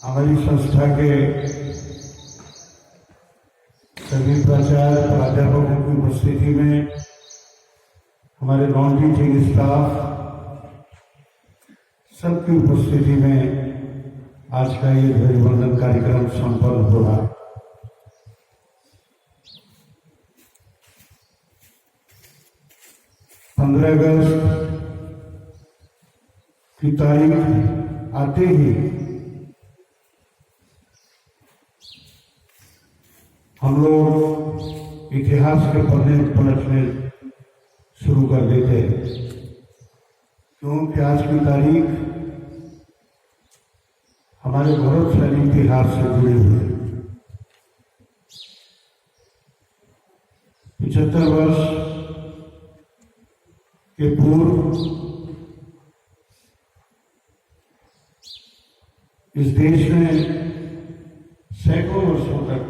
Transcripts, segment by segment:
हमारी संस्था के सभी प्राचार्य प्राध्यापकों की उपस्थिति में, हमारे नॉन टीचिंग स्टाफ सबकी उपस्थिति में आज का ये ध्वजवंदन कार्यक्रम संपन्न हो रहा है। अगस्त की तारीख आते ही हम लोग इतिहास के पन्ने पलटने शुरू कर देते हैं, क्योंकि आज की तारीख हमारे गौरवशाली इतिहास से जुड़ी हुई है। 75 वर्ष के पूर्व इस देश ने सैकड़ों वर्षों तक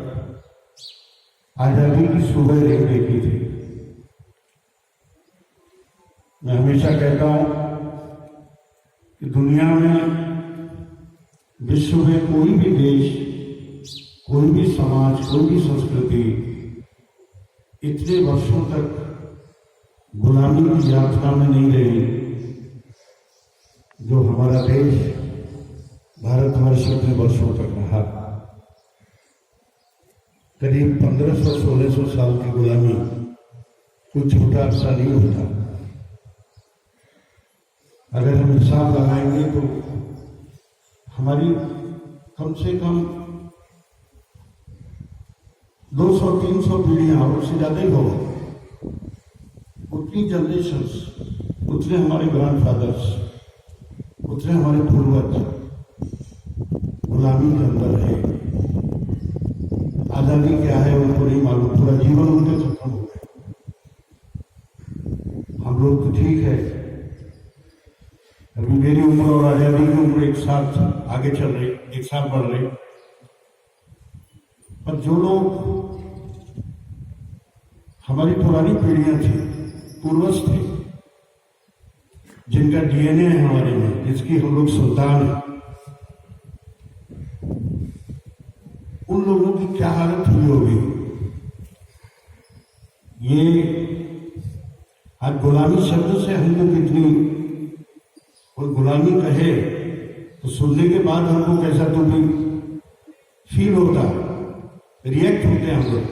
आजादी की सुबह देखी थी। मैं हमेशा कहता हूं कि दुनिया में, विश्व में कोई भी देश, कोई भी समाज, कोई भी संस्कृति इतने वर्षों तक गुलामी की यात्रा में नहीं रही जो हमारा देश भारतवर्ष इतने वर्षों तक रहा। करीब 1500-1600 साल की गुलामी कोई छोटा अरसा नहीं होता। अगर हम हिसाब लगाएंगे तो हमारी कम से कम 200-300 पीढ़ियां और उससे ज्यादा ही होगा। उतनी जनरेशंस, उतने हमारे ग्रैंडफादर्स, उतने हमारे पूर्वज गुलामी के अंदर है। आजादी क्या है उनको नहीं मालूम, पूरा जीवन उनके खत्म हो गया। हम लोग तो ठीक है, अभी मेरी उम्र और आजादी की उम्र एक साथ आगे चल रही, एक साथ बढ़ रही। पर जो लोग हमारी पुरानी पीढ़ियां थी, पूर्वज थे, जिनका डीएनए है हमारे में, जिसकी हम लोग संतान हैं, उन लोगों की क्या हालत हुई होगी। ये आज गुलामी शब्द से हम लोग इतनी, कोई गुलामी कहे तो सुनने के बाद हमको कैसा तो भी फील होता, रिएक्ट होते हैं हम लोग।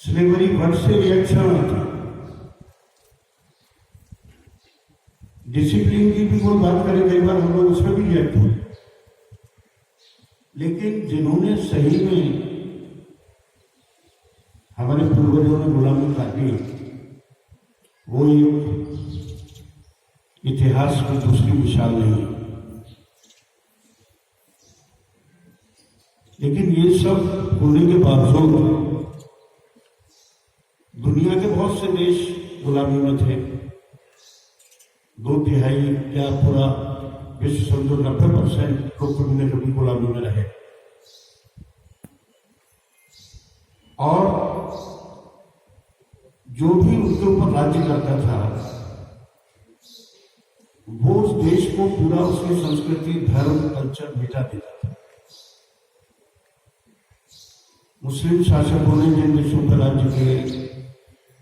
स्लेवरी वर्ड से रिएक्शन होता। डिसिप्लिन की भी कोई बात करे, कई बार हम लोग उसमें भी रिएक्ट होते। लेकिन जिन्होंने सही में हमारे पूर्वजों ने गुलामी काटी, वो इतिहास में दूसरी मिसाल नहीं है। लेकिन ये सब होने के बावजूद दुनिया के बहुत से देश गुलामी में थे। 2/3 क्या पूरा विश्व समझो 90% लोग कभी न कभी गुलामी में रहे। और जो भी उनके ऊपर राज्य करता था, वो उस देश को पूरा उसकी संस्कृति, धर्म, कल्चर मिटा देता था। मुस्लिम शासकों ने जिन देशों पर राज्य किए,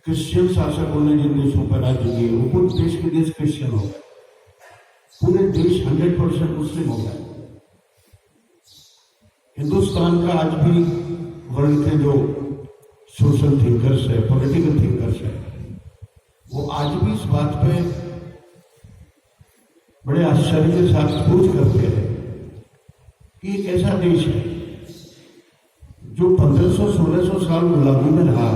क्रिश्चियन शासकों ने जिन देशों पर राज्य किए, वो पूरे देश के देश क्रिश्चियन हो गए। पूरे देश 100% मुस्लिम हो गए। हिंदुस्तान का आज भी वर्ल्ड के जो सोशल थिंकर्स है, पॉलिटिकल थिंकर्स है, वो आज भी इस बात पे बड़े आश्चर्य के साथ खोज करते हैं कि एक ऐसा देश है जो 1500-1600 साल गुलामी में रहा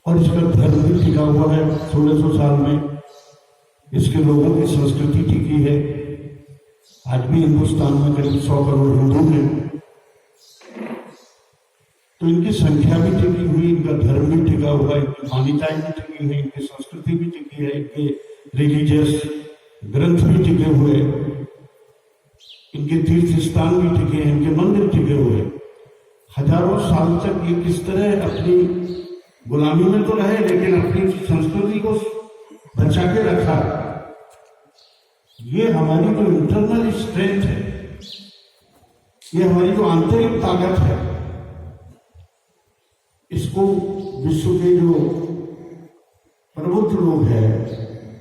और इसका धर्म भी टिका हुआ है। 1600 साल में इसके लोगों की संस्कृति टिकी है। आज भी हिंदुस्तान में करीब 100 करोड़ हिंदू हैं, तो इनकी संख्या भी टिकी हुई, इनका धर्म भी टिका हुआ है, इनकी मान्यताएं भी टिकी है, इनकी संस्कृति भी टिकी है, इनके रिलीजियस ग्रंथ भी टिके हुए, इनके तीर्थ स्थान भी टिके हैं, इनके मंदिर टिके हुए। हजारों साल तक ये किस तरह अपनी गुलामी में तो रहे, लेकिन अपनी संस्कृति को बचा के रखा। ये हमारी जो इंटरनल स्ट्रेंथ ये हमारी जो आंतरिक ताकत है, इसको विश्व के जो प्रबुद्ध लोग हैं,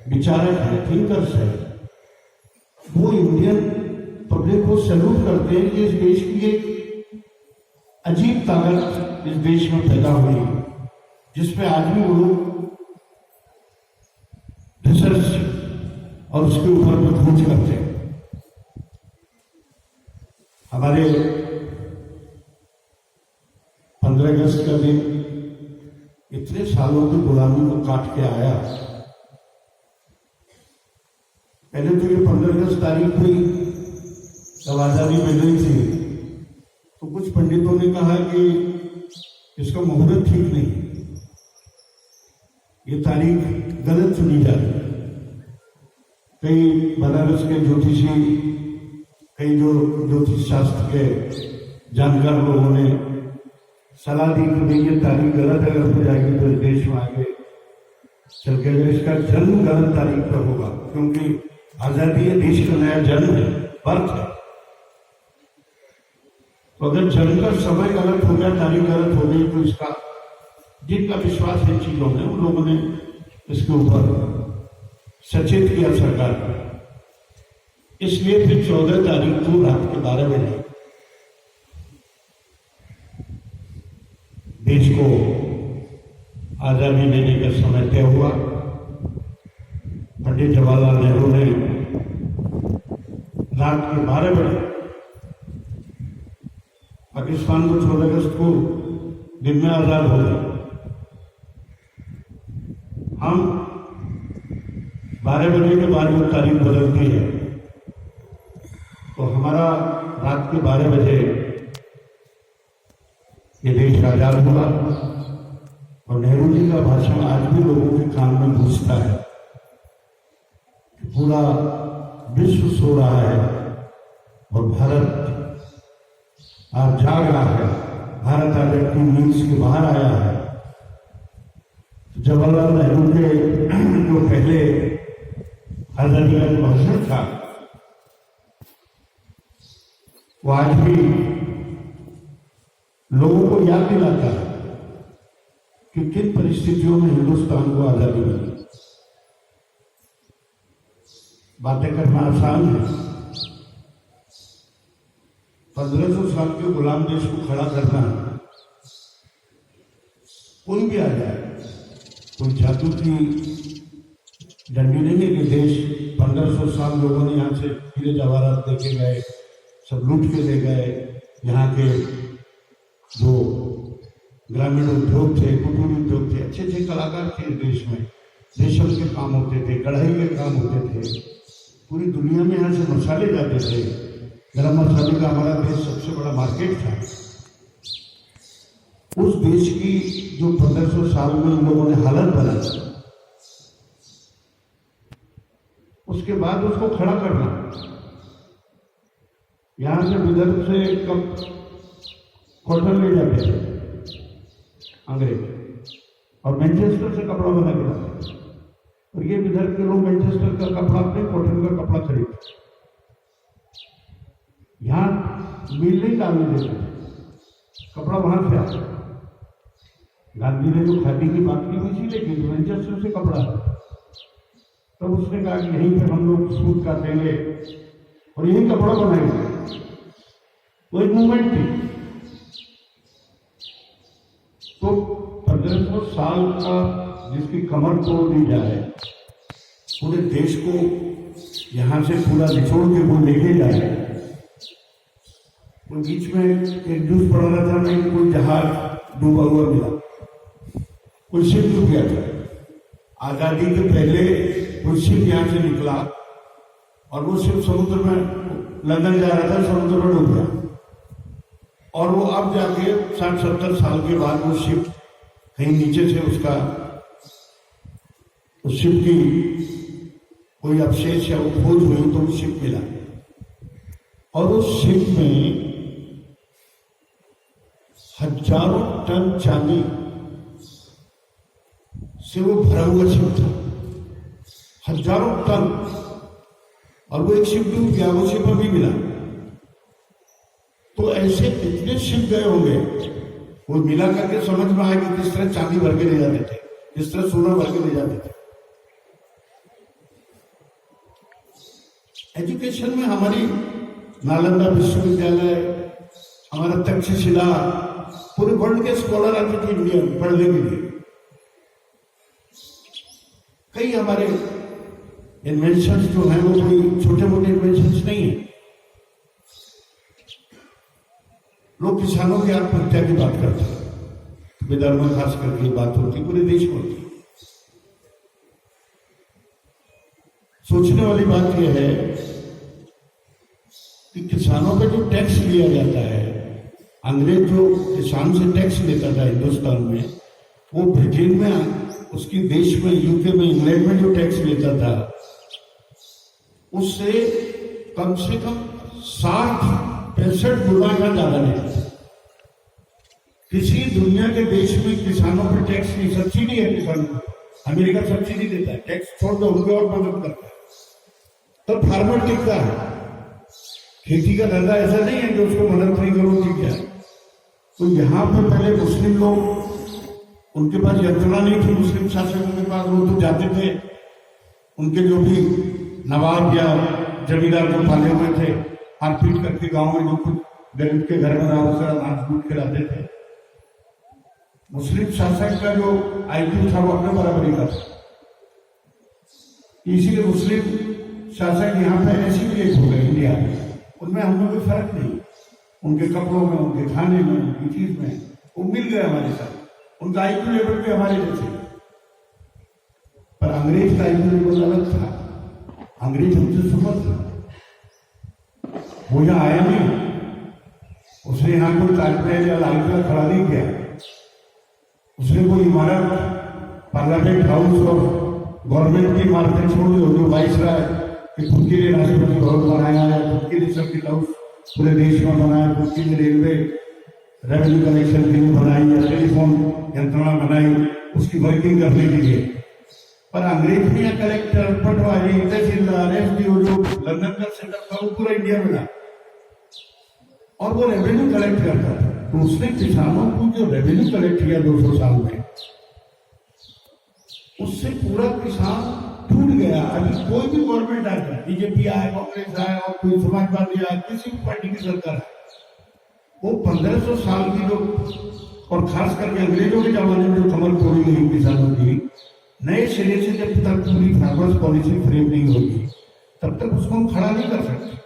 विचारक हैं, थिंकर्स हैं, वो इंडियन पब्लिक को सैल्यूट करते हैं कि इस देश की एक अजीब ताकत इस देश में पैदा हुई, जिसपे आज भी वो लोग रिसर्च और उसके ऊपर में खोज करते हैं। हमारे 15 अगस्त का दिन इतने सालों की गुलामी को काट के आया। पहले तो ये 15 अगस्त तारीख हुई जब आजादी मिल रही थी, तो कुछ पंडितों ने कहा कि इसका मुहूर्त ठीक नहीं, ये तारीख गलत चुनी जा रही है। कई बनारस के ज्योतिषी, कई जो ज्योतिष शास्त्र के जानकार लोगों ने सलाह दी कि ये तारीख गलत अगर हो जाएगी तो इस देश में आगे चल के अगर इसका जन्म गलत तारीख पर होगा, क्योंकि आजादी ये देश का नया जन्म है, बर्थ है। तो अगर जन्म का समय गलत हो गया, तारीख गलत हो गई, तो इसका जिनका विश्वास है चीजों में, उन लोगों ने इसके ऊपर सचेत किया सरकार को। इसलिए फिर 14 तारीख को रात के 12 बजे देश को आजादी देने का समय तय हुआ। पंडित जवाहरलाल नेहरू ने रात के 12 बजे पाकिस्तान को 14 अगस्त को दिन में आजाद हो गया। हम 12 बजे के बाद वो तारीख बदलती है, तो हमारा रात के 12 बजे ये देश आजाद हुआ। और नेहरू जी का भाषण आज भी लोगों के कान में गूंजता है। पूरा विश्व सो रहा है और भारत आज जाग रहा है। भारत आज अपनी नींद से बाहर आया है। जवाहरलाल नेहरू के जो पहले आजादी का जो भाषण था, वो आज भी लोगों को याद दिलाता है कि किन परिस्थितियों में हिंदुस्तान को आजादी मिली। बातें करना आसान है, 1500 साल के गुलाम देश को खड़ा करना है। कोई भी आ जाए, कोई जादू की डंडी नहीं है कि देश 1500 साल लोगों ने यहाँ से हीरे जवाहरात देके गए, सब लूट के ले गए। यहाँ के जो ग्रामीण उद्योग थे, कुटीर उद्योग थे, अच्छे अच्छे कलाकार थे देश में, रेशम के काम होते थे, कढ़ाई के काम होते थे, पूरी दुनिया में यहाँ से मसाले जाते थे। गरम मसाले का हमारा देश सबसे बड़ा मार्केट था। उस देश की जो 1500 साल में उन लोगों ने हालत बनाई, उसके बाद उसको खड़ा करना। यहां से विदर्भ से कब कॉटन ले जाते थे अंग्रेज, और मैनचेस्टर से कपड़ा बना के लाते, और ये विदर्भ के लोग मैनचेस्टर का कपड़ा अपने कॉटन का कपड़ा खरीदते। यहां मिल नहीं डालने देते, कपड़ा वहां से आता। गांधी ने जो खादी की बात की हुई थी, लेकिन मैनचेस्टर से कपड़ा है, तब उसने कहा कि यहीं पे हम लोग सूट काटेंगे और यही कपड़ा बनाएंगे। वो एक मूवमेंट थी। तो 1500 साल का जिसकी कमर तोड़ दी जाए, पूरे देश को यहां से पूरा निचोड़ के वो लेके जाए। तो बीच में एक न्यूज पढ़ रहा था मैं, कोई जहाज डूबा हुआ मिला, कोई शिप डूब गया था। आजादी के पहले कोई शिप यहां से निकला और वो शिप समुद्र में लंदन जा रहा था, समुद्र में डूब गया। और वो अब जाके 60-70 साल के बाद वो शिप कहीं नीचे से उसका उस शिप की कोई अवशेष या वो खोज हुई, तो वो शिप मिला। और उस शिप में हजारों टन चांदी से वो भरा हुआ शिप था, हजारों टन। और वो एक शिप डूब गया, वो शिप अभी मिला। तो ऐसे कितने शिप गए होंगे, वो मिला करके समझ में आए कि किस तरह चांदी भर के ले जाते थे, किस तरह सोना भर के ले जाते थे। एजुकेशन में हमारी नालंदा विश्वविद्यालय, हमारा तक्षशिला, पूरे वर्ल्ड के स्कॉलर आते थे इंडिया में पढ़ने के लिए। कई हमारे इन्वेंशंस जो हैं वो कोई छोटे मोटे इन्वेंशंस नहीं है। लोग किसानों की आत्महत्या की बात करते हैं, विदर्भ में खास करके बात होती, पूरे देश में होती। सोचने वाली बात यह है कि किसानों पे जो टैक्स लिया जाता है, अंग्रेज जो किसान से टैक्स लेता था हिंदुस्तान में, वो ब्रिटेन में, उसकी देश में, यूके में, इंग्लैंड में जो टैक्स लेता था, उससे कम से कम 60-65 गुना का ज्यादा लेता था। किसी दुनिया के देश में किसानों पर टैक्स नहीं, सब्सिडी है किसानों को। अमेरिका सब्सिडी देता है, टैक्स छोड़ दो, उनको और मदद करता है, तो फार्मर टिकता है। खेती का धंधा ऐसा नहीं है कि उसको मदद नहीं करो ठीक है। तो यहाँ पर पहले मुस्लिम लोग, उनके पास यंत्रणा नहीं थी, मुस्लिम शासकों के पास, वो तो जाते थे, उनके जो भी नवाब या जमींदार जो पाले हुए थे, मारपीट करके गांव में जो कुछ गरीब के घर में रहा उसका अनाज लूट के लाते थे। मुस्लिम शासक का जो आईक्यू था वो अपने बराबरी का था, इसीलिए मुस्लिम शासक यहाँ पे ऐसे भी एक हो गए इंडिया में, उनमें हमें कोई फर्क नहीं। उनके कपड़ों में, उनके खाने में, उनकी चीज में वो मिल गए हमारे साथ, उनका आईक्यू लेवल भी हमारे जैसे। पर अंग्रेज का आईक्यू लेवल अलग था, अंग्रेज हमसे सुपर था। वो यहाँ आया नहीं, उसने यहाँ कोई ताजमहल या लाल किला खड़ा नहीं किया, उसने कोई इमारत, पार्लियामेंट हाउस और गवर्नमेंट की इमारतें छोड़ दी, जो वाइसराय कि खुद के लिए राष्ट्रपति भवन बनाया है, खुद के लिए सर्किट हाउस पूरे देश में बनाया, खुद के लिए रेलवे रेवेन्यू कलेक्शन के लिए बनाई या टेलीफोन यंत्रणा बनाई उसकी वर्किंग करने के लिए। पर अंग्रेज ने कलेक्टर, पटवारी, तहसीलदार, एसडीओ जो लंदन का सेटअप था वो पूरा इंडिया में था, और वो रेवेन्यू कलेक्ट करता था। तो उसने किसानों को जो रेवेन्यू कलेक्ट किया 200 साल में, उससे पूरा किसान टूट गया। अभी कोई भी गवर्नमेंट आता है, बीजेपी आए, कांग्रेस आए और कोई समाजवादी आए, किसी भी पार्टी की सरकार है, वो 1500 साल की जो, और खास करके अंग्रेजों के जमाने में जो कमर तोड़ी गई किसानों की, नए सिरे से जब तक पूरी फार्मर्स पॉलिसी फ्रेम नहीं होगी तब तक उसको हम खड़ा नहीं कर सकते।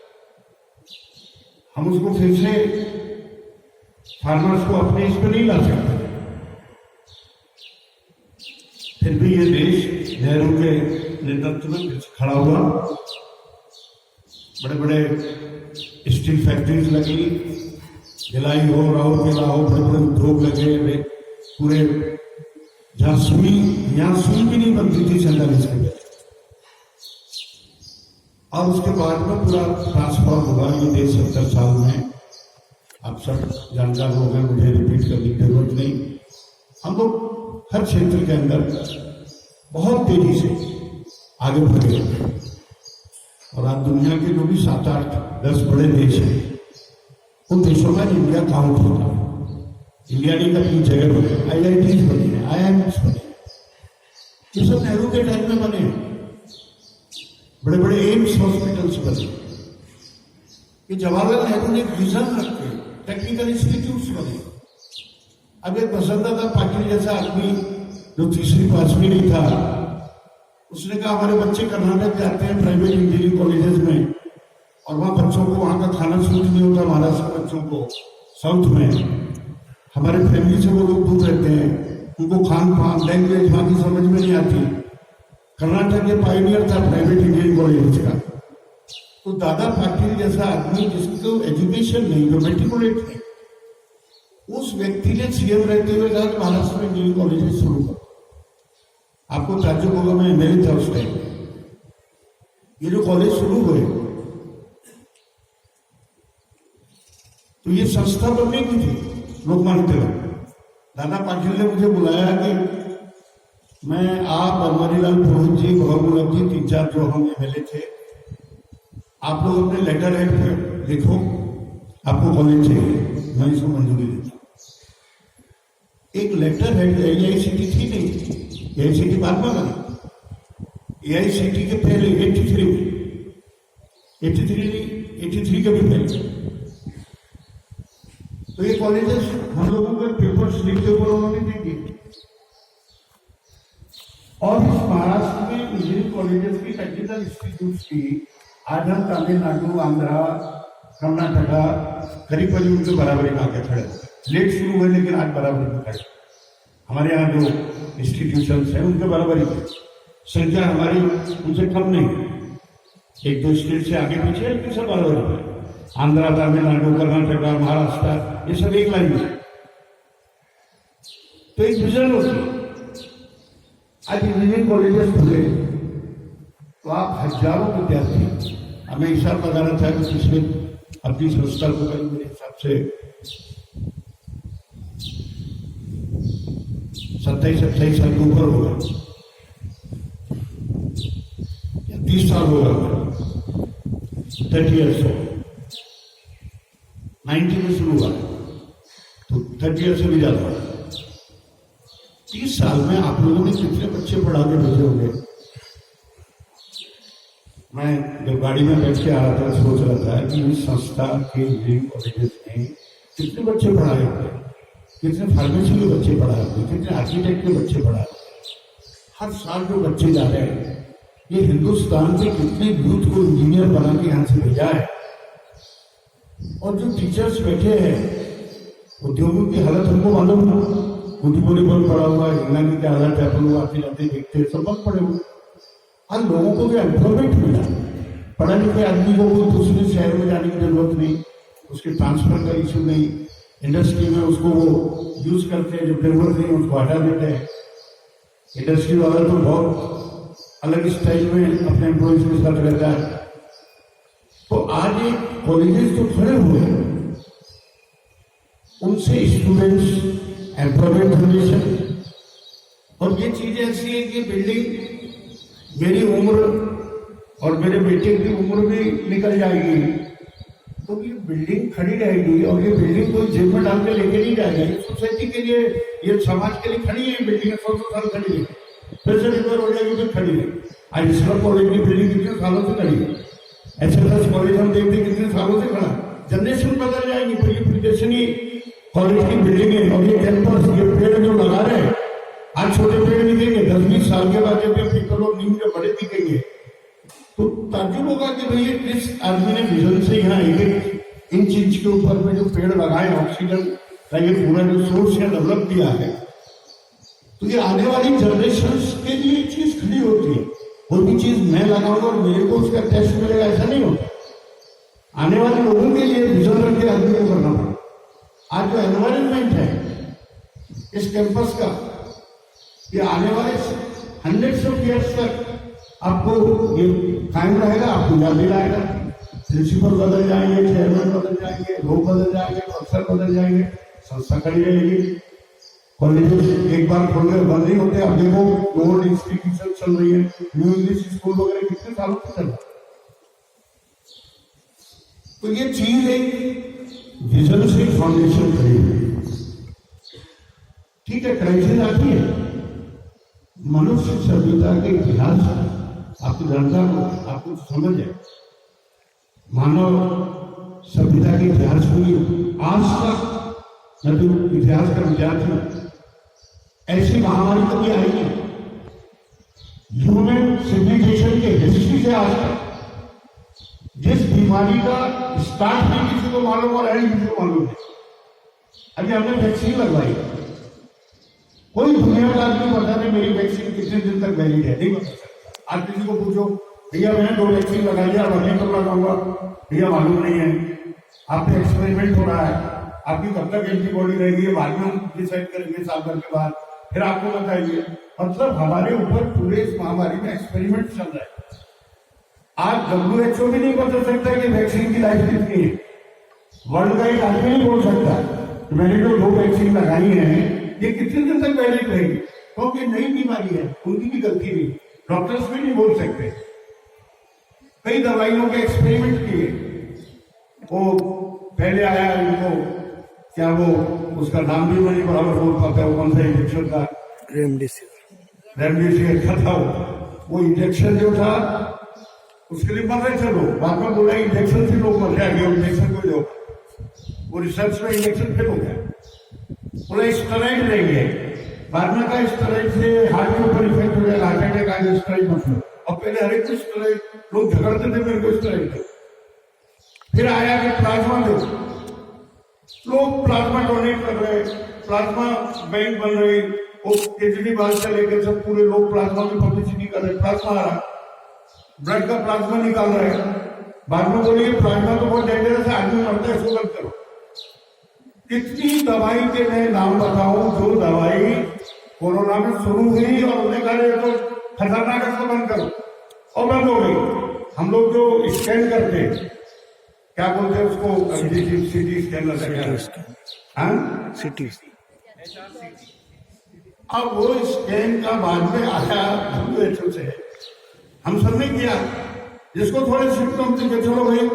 हम उसको फिर से फार्मर्स को अपने इस पर नहीं ला सकते। फिर भी ये देश नेहरू के नेतृत्व में खड़ा हुआ, बड़े बड़े स्टील फैक्ट्रीज लगी, भिलाई हो, राउरकेला हो, बड़े बड़े उद्योग लगे, पूरे जहां सुई भी नहीं बनती थी 47 के पहले, और उसके बाद में पूरा ट्रांसफॉर्म हुआ ये देश 70 साल में। आप सब जानकार हो गए, मुझे रिपीट करने की जरूरत नहीं। हम लोग हर क्षेत्र के अंदर बहुत तेजी से आगे बढ़ गए, और आज दुनिया के जो भी 7, 8, 10 बड़े देश हैं, उन देशों में इंडिया काउंट होता है। इंडिया ने कभी जगह बने, IITs बने, IIMs बने, ये सब नेहरू के टाइम में बने। बड़े बड़े एम्स हॉस्पिटल्स बने, ये जवाहरलाल नेहरू ने एक विजन रखे, टेक्निकल इंस्टीट्यूट्स बने। अब एक वसंतदाता पाटिल जैसा आदमी जो तीसरी 5वीं नहीं था, उसने कहा हमारे बच्चे कर्नाटक जाते हैं प्राइवेट इंजीनियरिंग कॉलेजेस में, और वहां बच्चों को वहां का खाना सूट नहीं होता, महाराष्ट्र के बच्चों को साउथ में, हमारे फैमिली से वो लोग दूर रहते हैं, उनको खान पान, लैंग्वेज वहां की समझ में नहीं आती। कर्नाटक के पायनियर था प्राइवेट इंजीनियरिंग कॉलेज का। तो दादा पाटिल जैसा आदमी जिसको एजुकेशन नहीं, जो मेट्रिकुलेट है, उस व्यक्ति ने सीएम रहते हुए कहा कि महाराष्ट्र में इंजीनियरिंग कॉलेज शुरू करो। आपको ताज्जुब होगा, मैं एमएलए था उस टाइम। ये जो कॉलेज शुरू हुए तो ये संस्था बनने की थी, लोग मानते हो। दादा पाटिल ने मुझे बुलाया कि मैं, आप, बनवारीलाल पुरोहित जी, भगवान जी, 3-4 जो हम एमएलए थे, आप लोग अपने लेटर हेड पे लिखो आपको कॉलेज चाहिए, मैं इसको मंजूरी देता हूँ। एक लेटर है, AICT थी नहीं, AICT बाद में बनी। AICT के पहले 83 में, 83 के भी पहले तो ये कॉलेजेस हम लोगों के पेपर्स लिख के ऊपर उन्होंने दे दिए। और इस महाराष्ट्र में इंजीनियरिंग कॉलेजेस की, टेक्निकल इंस्टीट्यूट्स की आज हम तमिलनाडु, आंध्रा, कर्नाटका करीब करीब उनके बराबरी में आके खड़े। लेट शुरू हुए लेकिन आज बराबरी में खड़े। हमारे यहाँ जो इंस्टीट्यूशंस हैं उनके बराबरी में, संख्या हमारी उनसे कम नहीं है। एक दो स्टेट से आगे पीछे है लेकिन सब बराबरी में। आंध्रा, तमिलनाडु, कर्नाटका, महाराष्ट्र ये सब एक लाइन में। तो एक विजन होती है। आज इंजीनियरिंग कॉलेजेस खुले तो आप हजारों विद्यार्थी, हमें हिसाब लगाना था कि पिछले अपनी संस्था को करीब मेरे हिसाब से 27-28 साल के ऊपर होगा या 30 साल होगा, 30 ईयर्स हो, 90 में शुरू हुआ तो 30 ईयर्स से भी ज्यादा हुआ। 30 साल में आप लोगों ने कितने बच्चे पढ़ा के भेजे होंगे? मैं जब गाड़ी में बैठ के आ रहा था सोच रहा था कि इस संस्था के इंजीनियरिंग कॉलेजेस में कितने बच्चे पढ़ाए होंगे, कितने फार्मेसी के बच्चे पढ़ाए होंगे, कितने आर्किटेक्ट के बच्चे पढ़ाए होंगे। हर साल जो बच्चे जा रहे हैं, ये हिंदुस्तान के कितने यूथ को इंजीनियर बना के यहाँ से भेजा है। और जो टीचर्स बैठे हैं, उद्योगों की हालत हमको मालूम है, कुछ पड़ा हुआ है, इंग्लैंड की क्या हालत है, अपन लोग आते जाते देखते सब वक्त पड़े हुए। और लोगों को भी एम्प्लॉयमेंट मिला, पढ़ा लिखे आदमी को कोई दूसरे शहर में जाने की जरूरत नहीं, उसके ट्रांसफर का इश्यू नहीं, इंडस्ट्री में उसको वो यूज करते हैं, जब जरूरत नहीं उसको हटा देते हैं। इंडस्ट्री वाला तो बहुत अलग स्टाइल में अपने एम्प्लॉयज के साथ रहता है। तो आज ये कॉलेजेस जो खड़े हुए हैं उनसे स्टूडेंट्स एम्प्लॉयमेंट जनरेशन, और ये चीजें ऐसी है कि बिल्डिंग मेरी उम्र और मेरे बेटे की उम्र भी निकल जाएगी तो ये बिल्डिंग खड़ी रहेगी। और ये बिल्डिंग कोई जेब में डाल के लेके नहीं जाएगा, ये सोसाइटी के लिए, ये समाज के लिए खड़ी है बिल्डिंग। 100 साल खड़ी है, फिर से रिपेयर हो जाएगी, फिर खड़ी है। आज इसका कॉलेज की बिल्डिंग कितने सालों से खड़ी है, SFS कॉलेज हम देखते कितने सालों से खड़ा। जनरेशन बदल जाएगी, फिर ये प्रिपरेशनी कॉलेज की बिल्डिंग है और ये कैंपस, ये पेड़ जो लगा रहे हैं, आज छोटे पेड़ दिखेंगे, 10-20 साल के बाद जब पीपल और नीम के बड़े दिखेंगे तो ताज्जुब होगा कि भैया किस आदमी ने विजन से यहाँ एक इंच इंच के ऊपर में जो पेड़ लगाए, ऑक्सीजन का ये पूरा जो सोर्स है डेवलप किया है। तो ये आने वाली जनरेशन के लिए चीज खड़ी होती है। कोई भी चीज मैं लगाऊंगा और मेरे को उसका टेस्ट मिलेगा, ऐसा नहीं होता। आने वाले लोगों के लिए विजन रख के आदमी को करना पड़ेगा। आज जो एनवायरमेंट है इस कैंपस का, ये आने वाले 100 ऑफ ईयर्स तक आपको ये कायम रहेगा, आपको याद दिलाएगा। प्रिंसिपल बदल जाएंगे, चेयरमैन बदल जाएंगे, लोग बदल जाएंगे, प्रोफेसर बदल जाएंगे, संस्था खड़ी रहेगी। कॉलेजेस एक बार खोल गए बंद नहीं होते। अब देखो ओल्ड इंस्टीट्यूशन चल रही है, न्यू इंग्लिश स्कूल वगैरह कितने सालों से चल रहा है। तो ये चीज एक विजन से फाउंडेशन खड़ी है। ठीक है, क्राइसिस आती है, मनुष्य सभ्यता के इतिहास आपकी जनता को आपको समझ है। मानव सभ्यता के इतिहास में आज तक, मैं तो इतिहास का विद्यार्थी हूं, ऐसी महामारी कभी आई नहीं। ह्यूमन सिविलाइजेशन के हिस्ट्री से आज तक जिस बीमारी का स्टार्ट भी किसी को मालूम और एंड किसी को मालूम नहीं। अभी हमने वैक्सीन लगवाई, कोई दुनिया का आदमी बता दे मेरी वैक्सीन कितने दिन तक वैलिड है, नहीं बता सकता। आज किसी को पूछो भैया मैंने 2 वैक्सीन लगाई है, अब अगली कब लगाऊंगा, भैया मालूम नहीं है। आप पे एक्सपेरिमेंट हो रहा है, आपकी कब तक एंटीबॉडी रहेगी बाद में हम डिसाइड करेंगे, साल भर के बाद फिर आपको बताइए। मतलब हमारे ऊपर पूरे इस महामारी में एक्सपेरिमेंट चल रहा है। आज WHO भी नहीं बता सकता कि वैक्सीन की लाइफ कितनी है। वर्ल्ड का एक आदमी नहीं बोल सकता कि मैंने जो 2 वैक्सीन लगाई हैं ये कितने दिन तक वैलिड रहेगी, क्योंकि नई बीमारी है, उनकी भी गलती नहीं, डॉक्टर्स भी नहीं बोल सकते। कई दवाइयों के एक्सपेरिमेंट किए, वो पहले आया इनको क्या वो उसका नाम भी मैं नहीं बराबर बोल पाता, वो कौन सा इंजेक्शन था, रेमडेसिविर का था। वो इंजेक्शन जो था उसके लिए मर रहे थे लोग, बाद में बोला इंजेक्शन से लोग मर जाएंगे, इंजेक्शन को दो। वो रिसर्च में इंजेक्शन फेल हो गया, बोला स्टेरॉइड लेंगे, बाद में कहा स्टेरॉइड से हार्ट के ऊपर इफेक्ट हो जाएगा, हार्ट अटैक आएगा, स्टेरॉइड मत लो। और पहले हर एक स्टेरॉइड लोग झगड़ते थे मेरे को स्टेरॉइड दो। फिर आया कि प्लाज्मा दो, लोग प्लाज्मा डोनेट कर रहे, प्लाज्मा बैंक बन रही, वो केजरीवाल से लेकर सब पूरे लोग प्लाज्मा की पब्लिसिटी कर रहे, प्लाज्मा आ रहा, ब्लड का प्लाज्मा निकाल रहे। बाद में बोलिए प्लाज्मा तो बहुत डेंजरस है, आदमी मरता है, इसको बंद करो। कितनी दवाई के मैं नाम बताऊं जो दवाई कोरोना में शुरू हुई और उन्हें कहा तो खतरनाक, इसको बंद करो, और बंद हो गई। हम लोग जो स्कैन करते हैं, क्या बोलते हैं उसको, सिटी स्कैन, सिटी। अब वो स्कैन का बाद में आया WHO से, हम सब ने किया, जिसको थोड़े सिम्टम थे चलो भाई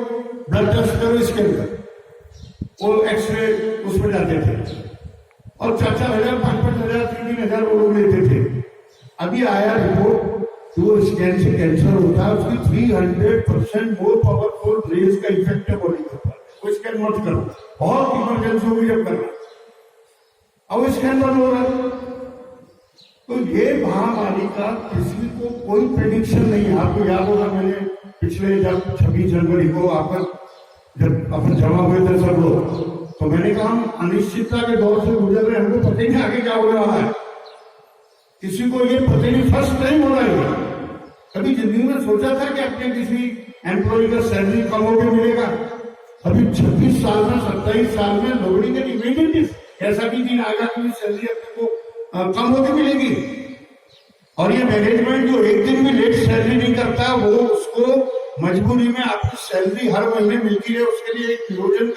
ब्लड टेस्ट करो, स्कैन करो, वो एक्सरे उसमें जाते थे और 4,000, 5,000, 3,000 वो लोग लेते थे। अभी आया रिपोर्ट, जो स्कैन से कैंसर होता है उसकी 300% मोर पावरफुल रेज का इफेक्ट है बॉडी के ऊपर, वो स्कैन मत करो, बहुत इमरजेंसी होगी जब करना। अब स्कैन बंद हो रहा है, तो ये महामारी का किसी को कोई प्रेडिक्शन नहीं है। आपको याद होगा मैंने पिछले जब 26 जनवरी को आपका जब अपन जमा हुए थे सब लोग, तो मैंने कहा हम अनिश्चितता के दौर से गुजर रहे, हमको पता ही नहीं आगे क्या होने वाला है, किसी को ये पता नहीं, फर्स्ट टाइम हो रहा है। कभी जिंदगी में सोचा था कि अपने किसी एम्प्लॉय का सैलरी कम होकर मिलेगा? अभी 26 साल में 27 साल में नौकरी के इमीडिएटली ऐसा भी दिन आएगा कि सैलरी अपने को कम होकर मिलेगी। और ये मैनेजमेंट जो एक दिन भी लेट सैलरी नहीं करता, वो उसको मजबूरी में आपकी सैलरी हर महीने मिलती है, उसके लिए एक नियोजन